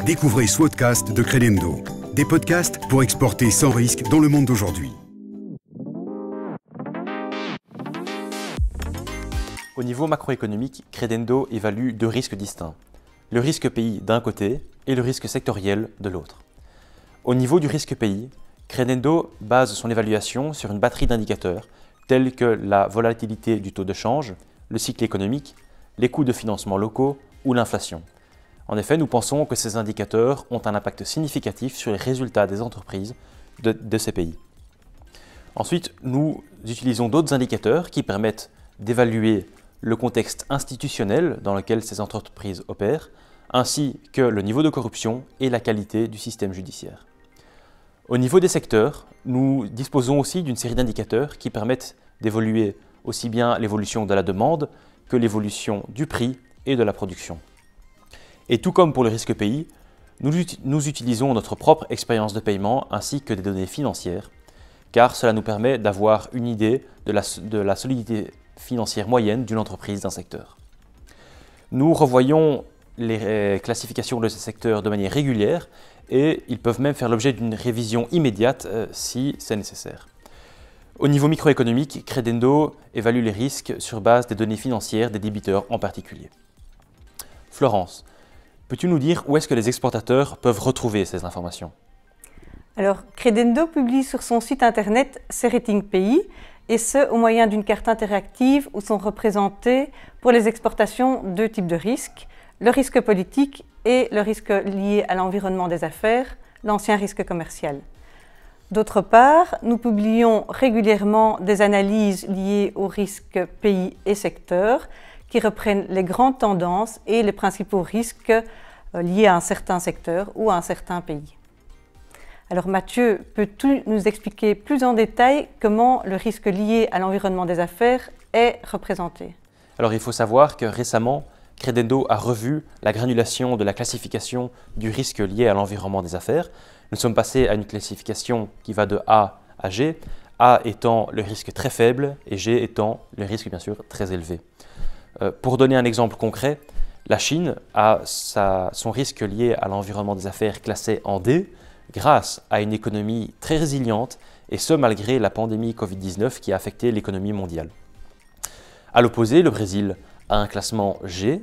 Découvrez Swotcast de Credendo, des podcasts pour exporter sans risque dans le monde d'aujourd'hui. Au niveau macroéconomique, Credendo évalue deux risques distincts. Le risque pays d'un côté et le risque sectoriel de l'autre. Au niveau du risque pays, Credendo base son évaluation sur une batterie d'indicateurs tels que la volatilité du taux de change, le cycle économique, les coûts de financement locaux ou l'inflation. En effet, nous pensons que ces indicateurs ont un impact significatif sur les résultats des entreprises de ces pays. Ensuite, nous utilisons d'autres indicateurs qui permettent d'évaluer le contexte institutionnel dans lequel ces entreprises opèrent, ainsi que le niveau de corruption et la qualité du système judiciaire. Au niveau des secteurs, nous disposons aussi d'une série d'indicateurs qui permettent d'évaluer aussi bien l'évolution de la demande que l'évolution du prix et de la production. Et tout comme pour le risque pays, nous utilisons notre propre expérience de paiement ainsi que des données financières, car cela nous permet d'avoir une idée de la solidité financière moyenne d'une entreprise d'un secteur. Nous revoyons les classifications de ces secteurs de manière régulière et ils peuvent même faire l'objet d'une révision immédiate si c'est nécessaire. Au niveau microéconomique, Credendo évalue les risques sur base des données financières des débiteurs en particulier. Florence, peux-tu nous dire où est-ce que les exportateurs peuvent retrouver ces informations? Alors, Credendo publie sur son site internet ses ratings pays, et ce, au moyen d'une carte interactive où sont représentés pour les exportations deux types de risques, le risque politique et le risque lié à l'environnement des affaires, l'ancien risque commercial. D'autre part, nous publions régulièrement des analyses liées aux risques pays et secteurs qui reprennent les grandes tendances et les principaux risques liés à un certain secteur ou à un certain pays. Alors Mathieu, peux-tu nous expliquer plus en détail comment le risque lié à l'environnement des affaires est représenté? Alors il faut savoir que récemment, Credendo a revu la granulation de la classification du risque lié à l'environnement des affaires. Nous sommes passés à une classification qui va de A à G, A étant le risque très faible et G étant le risque bien sûr très élevé. Pour donner un exemple concret, la Chine a son risque lié à l'environnement des affaires classé en D, grâce à une économie très résiliente, et ce malgré la pandémie Covid-19 qui a affecté l'économie mondiale. À l'opposé, le Brésil a un classement G,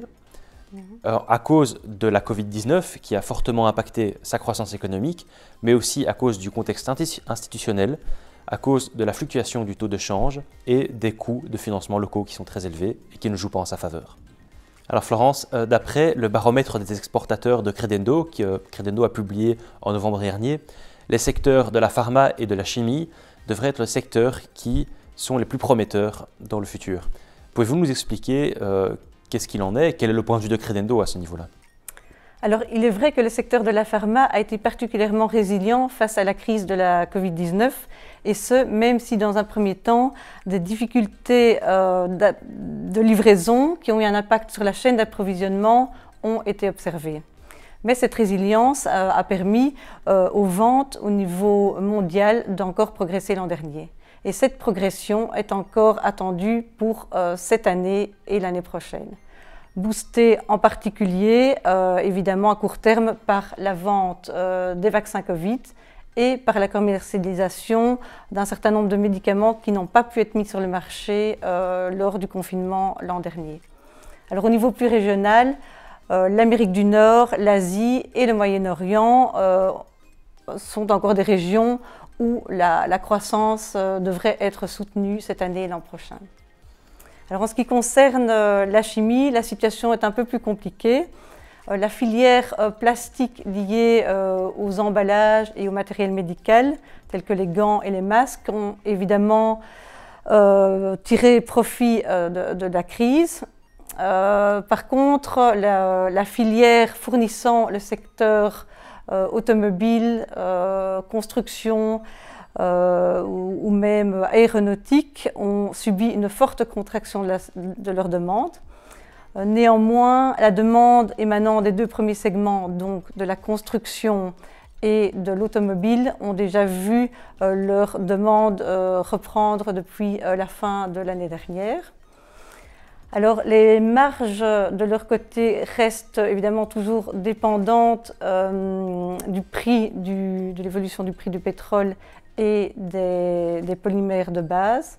à cause de la Covid-19 qui a fortement impacté sa croissance économique, mais aussi à cause du contexte institutionnel, à cause de la fluctuation du taux de change et des coûts de financement locaux qui sont très élevés et qui ne jouent pas en sa faveur. Alors Florence, d'après le baromètre des exportateurs de Credendo, que Credendo a publié en novembre dernier, les secteurs de la pharma et de la chimie devraient être les secteurs qui sont les plus prometteurs dans le futur. Pouvez-vous nous expliquer qu'est-ce qu'il en est? Quel est le point de vue de Credendo à ce niveau-là? Alors, il est vrai que le secteur de la pharma a été particulièrement résilient face à la crise de la Covid-19, et ce, même si dans un premier temps, des difficultés de livraison qui ont eu un impact sur la chaîne d'approvisionnement ont été observées. Mais cette résilience a permis aux ventes au niveau mondial d'encore progresser l'an dernier. Et cette progression est encore attendue pour cette année et l'année prochaine. Boostée en particulier, évidemment à court terme, par la vente des vaccins Covid et par la commercialisation d'un certain nombre de médicaments qui n'ont pas pu être mis sur le marché lors du confinement l'an dernier. Alors au niveau plus régional, l'Amérique du Nord, l'Asie et le Moyen-Orient sont encore des régions où la croissance devrait être soutenue cette année et l'an prochain. Alors en ce qui concerne la chimie, la situation est un peu plus compliquée. La filière plastique liée aux emballages et au matériel médical, tels que les gants et les masques, ont évidemment tiré profit de la crise. Par contre, la filière fournissant le secteur automobile, construction ou même aéronautique ont subi une forte contraction de leur demande. Néanmoins, la demande émanant des deux premiers segments, donc de la construction et de l'automobile, ont déjà vu leur demande reprendre depuis la fin de l'année dernière. Alors, les marges de leur côté restent évidemment toujours dépendantes du prix, de l'évolution du prix du pétrole et des polymères de base.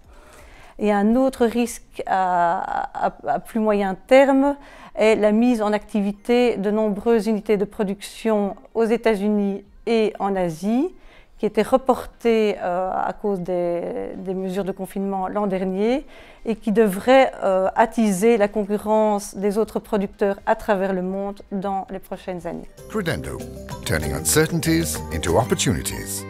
Et un autre risque à plus moyen terme est la mise en activité de nombreuses unités de production aux États-Unis et en Asie, qui étaient reportées à cause des mesures de confinement l'an dernier et qui devraient attiser la concurrence des autres producteurs à travers le monde dans les prochaines années. Credendo, turning uncertainties into opportunities.